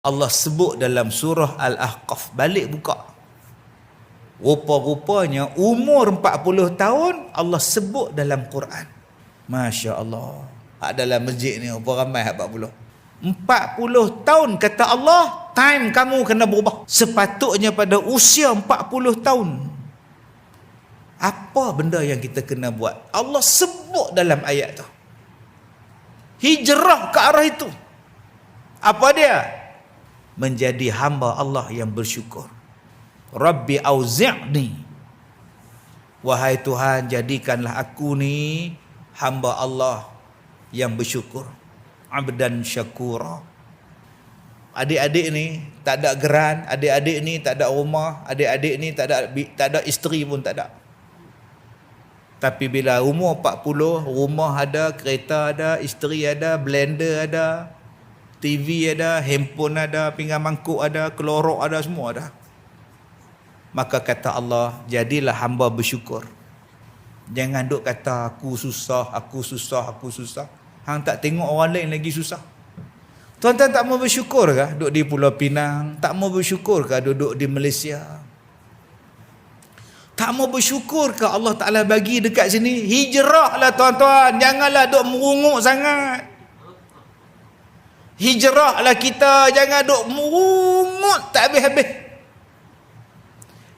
Allah sebut dalam surah Al-Ahqaf. Balik buka. Rupa-rupanya umur 40 tahun Allah sebut dalam Quran. Masya Allah. Dalam masjid ni apa ramai 40. 40 tahun kata Allah, time kamu kena berubah. Sepatutnya pada usia 40 tahun. Apa benda yang kita kena buat? Allah sebut dalam ayat tu. Hijrah ke arah itu. Apa dia? Menjadi hamba Allah yang bersyukur. Rabbi auzi'ni. Wahai Tuhan, jadikanlah aku ni hamba Allah yang bersyukur. Abdan syakura. Adik-adik ni tak ada geran, adik-adik ni tak ada rumah, adik-adik ni tak ada isteri pun tak ada. Tapi bila umur 40, rumah ada, kereta ada, isteri ada, blender ada, TV ada, handphone ada, pinggan mangkuk ada, kelorok ada, semua ada. Maka kata Allah, jadilah hamba bersyukur. Jangan duk kata aku susah, aku susah, aku susah. Hang tak tengok orang lain lagi susah. Tuan-tuan tak mau bersyukur ke duduk di Pulau Pinang? Tak mau bersyukur ke duduk di Malaysia? Tak mau bersyukur ke Allah Ta'ala bagi dekat sini? Hijrahlah tuan-tuan. Janganlah duk merungut sangat. Hijrahlah kita. Jangan duk merungut tak habis-habis.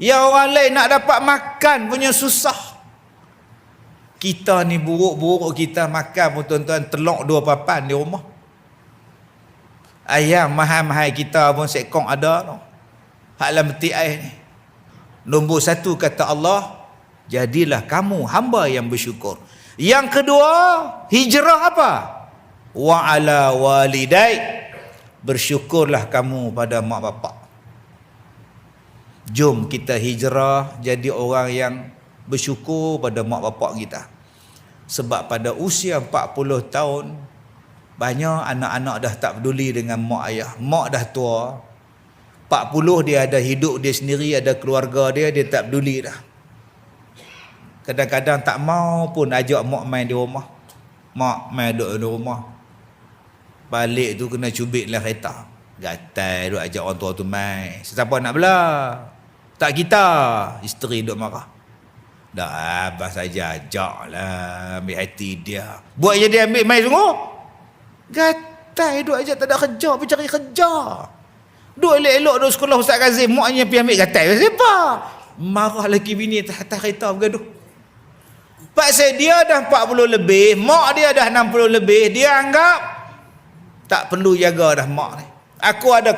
Yang orang lain nak dapat makan punya susah. Kita ni buruk-buruk kita makan pun tuan-tuan telok 2 papan di rumah. Ayam mahal-mahal kita pun sekong ada tu. Hak dalam peti air ni. Nombor 1 kata Allah, jadilah kamu hamba yang bersyukur. Yang kedua, hijrah apa? Wa ala walidai. Bersyukurlah kamu pada mak bapak. Jom kita hijrah jadi orang yang bersyukur pada mak bapak kita. Sebab pada usia 40 tahun, banyak anak-anak dah tak peduli dengan mak ayah. Mak dah tua. 40 dia ada hidup dia sendiri, ada keluarga dia, dia tak peduli dah. Kadang-kadang tak mau pun ajak mak main di rumah. Mak main duduk di rumah. Balik tu kena cubit lah kereta. Gatal duk ajak orang tua tu main. Siapa nak belah? Tak kita. Isteri duk marah. Dah abang saja ajak lah. Ambil hati dia. Buat je dia ambil main sungguh. Gatal duk ajak tak ada kerja. Pergi cari kerja. Duk elok-elok duk sekolah Ustaz Kazim. Maknya pergi ambil gatal. Siapa? Marah lelaki bini atas kereta bergaduh. Pasal dia dah 40 lebih. Mak dia dah 60 lebih. Dia anggap tak perlu jaga dah mak ni. Aku ada